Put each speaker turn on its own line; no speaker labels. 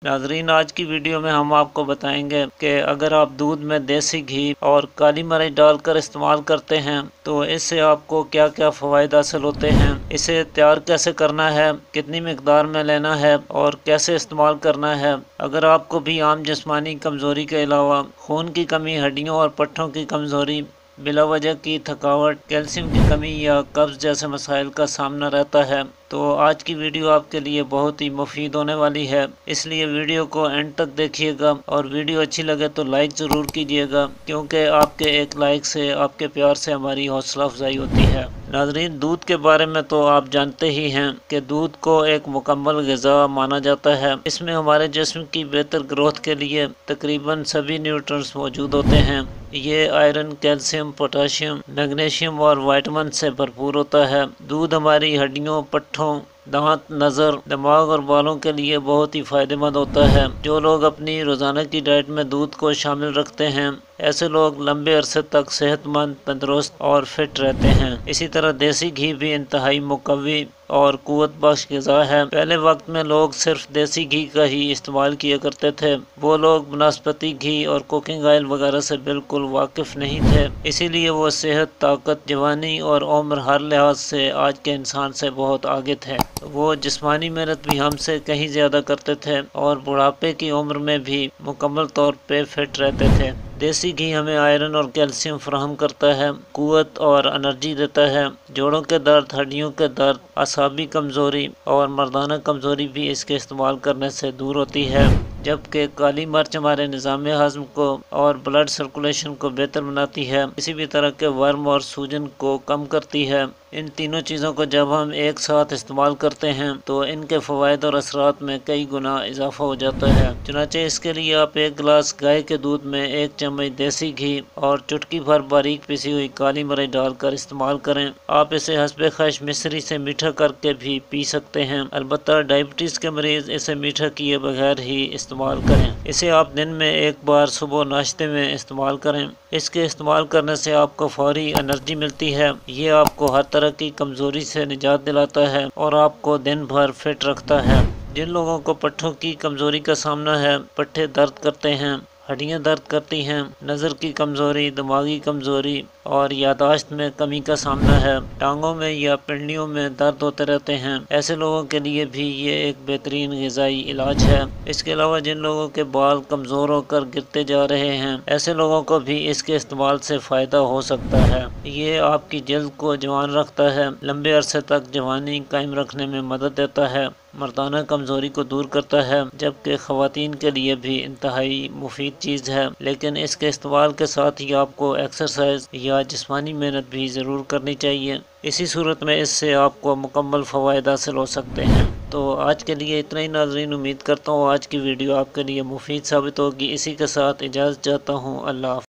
ناظرین، آج کی ویڈیو میں ہم آپ کو بتائیں گے کہ اگر آپ دودھ میں دیسی گھی اور کالی مرچ ڈال کر استعمال کرتے ہیں تو اس سے آپ کو کیا کیا فوائد حاصل ہوتے ہیں، اسے تیار کیسے کرنا ہے، کتنی مقدار میں لینا ہے اور کیسے استعمال کرنا ہے۔ اگر آپ کو بھی عام جسمانی کمزوری کے علاوہ خون کی کمی، ہڈیوں اور پٹھوں کی کمزوری، بلا وجہ کی تھکاوٹ، کیلشیم کی کمی یا قبض جیسے مسائل کا سامنا رہتا ہے تو آج کی ویڈیو آپ کے لیے بہت ہی مفید ہونے والی ہے، اس لیے ویڈیو کو اینڈ تک دیکھیے گا اور ویڈیو اچھی لگے تو لائک ضرور کیجیے گا، کیونکہ آپ کے ایک لائک سے، آپ کے پیار سے ہماری حوصلہ افزائی ہوتی ہے۔ ناظرین، دودھ کے بارے میں تو آپ جانتے ہی ہیں کہ دودھ کو ایک مکمل غذا مانا جاتا ہے۔ اس میں ہمارے جسم کی بہتر گروتھ کے لیے تقریباً سبھی نیوٹرنٹس موجود ہوتے ہیں۔ یہ آئرن، کیلشیم، پوٹاشیم، میگنیشیم اور وائٹامن سے بھرپور ہوتا ہے۔ دودھ ہماری ہڈیوں، پٹھوں، دانت، نظر، دماغ اور بالوں کے لیے بہت ہی فائدہ مند ہوتا ہے۔ جو لوگ اپنی روزانہ کی ڈائٹ میں دودھ کو شامل رکھتے ہیں، ایسے لوگ لمبے عرصے تک صحت مند، تندرست اور فٹ رہتے ہیں۔ اسی طرح دیسی گھی بھی انتہائی مقوی اور قوت بخش غذا ہے۔ پہلے وقت میں لوگ صرف دیسی گھی کا ہی استعمال کیا کرتے تھے۔ وہ لوگ بنسپتی گھی اور کوکنگ آئل وغیرہ سے بالکل واقف نہیں تھے، اسی لیے وہ صحت، طاقت، جوانی اور عمر ہر لحاظ سے آج کے انسان سے بہت آگے تھے۔ وہ جسمانی محنت بھی ہم سے کہیں زیادہ کرتے تھے اور بڑھاپے کی عمر میں بھی مکمل طور پہ فٹ رہتے تھے۔ دیسی گھی ہمیں آئرن اور کیلشیم فراہم کرتا ہے، قوت اور انرجی دیتا ہے۔ جوڑوں کے درد، ہڈیوں کے درد، اعصابی کمزوری اور مردانہ کمزوری بھی اس کے استعمال کرنے سے دور ہوتی ہے، جبکہ کالی مرچ ہمارے نظام ہضم کو اور بلڈ سرکولیشن کو بہتر بناتی ہے، کسی بھی طرح کے ورم اور سوجن کو کم کرتی ہے۔ ان تینوں چیزوں کو جب ہم ایک ساتھ استعمال کرتے ہیں تو ان کے فوائد اور اثرات میں کئی گنا اضافہ ہو جاتا ہے۔ چنانچہ اس کے لیے آپ ایک گلاس گائے کے دودھ میں 1 چمچ دیسی گھی اور چٹکی بھر باریک پیسی ہوئی کالی مرچ ڈال کر استعمال کریں۔ آپ اسے حسب خواہش مصری سے میٹھا کر کے بھی پی سکتے ہیں، البتہ ڈائبٹیز کے مریض اسے میٹھا کیے بغیر ہی استعمال کریں۔ اسے آپ دن میں ایک بار صبح ناشتے میں استعمال کریں۔ اس کے استعمال کرنے سے آپ کو فوری انرجی ملتی ہے، یہ آپ کو ہر طرح کی کمزوری سے نجات دلاتا ہے اور آپ کو دن بھر فٹ رکھتا ہے۔ جن لوگوں کو پٹھوں کی کمزوری کا سامنا ہے، پٹھے درد کرتے ہیں، ہڈیاں درد کرتی ہیں، نظر کی کمزوری، دماغی کمزوری اور یادداشت میں کمی کا سامنا ہے، ٹانگوں میں یا پنڈلیوں میں درد ہوتے رہتے ہیں، ایسے لوگوں کے لیے بھی یہ ایک بہترین غذائی علاج ہے۔ اس کے علاوہ جن لوگوں کے بال کمزور ہو کر گرتے جا رہے ہیں، ایسے لوگوں کو بھی اس کے استعمال سے فائدہ ہو سکتا ہے۔ یہ آپ کی جلد کو جوان رکھتا ہے، لمبے عرصے تک جوانی قائم رکھنے میں مدد دیتا ہے، مردانہ کمزوری کو دور کرتا ہے، جبکہ خواتین کے لیے بھی انتہائی مفید چیز ہے، لیکن اس کے استعمال کے ساتھ ہی آپ کو ایکسرسائز یا جسمانی محنت بھی ضرور کرنی چاہیے، اسی صورت میں اس سے آپ کو مکمل فوائد حاصل ہو سکتے ہیں۔ تو آج کے لیے اتنا ہی ناظرین، امید کرتا ہوں آج کی ویڈیو آپ کے لیے مفید ثابت ہوگی۔ اسی کے ساتھ اجازت چاہتا ہوں، اللہ حافظ۔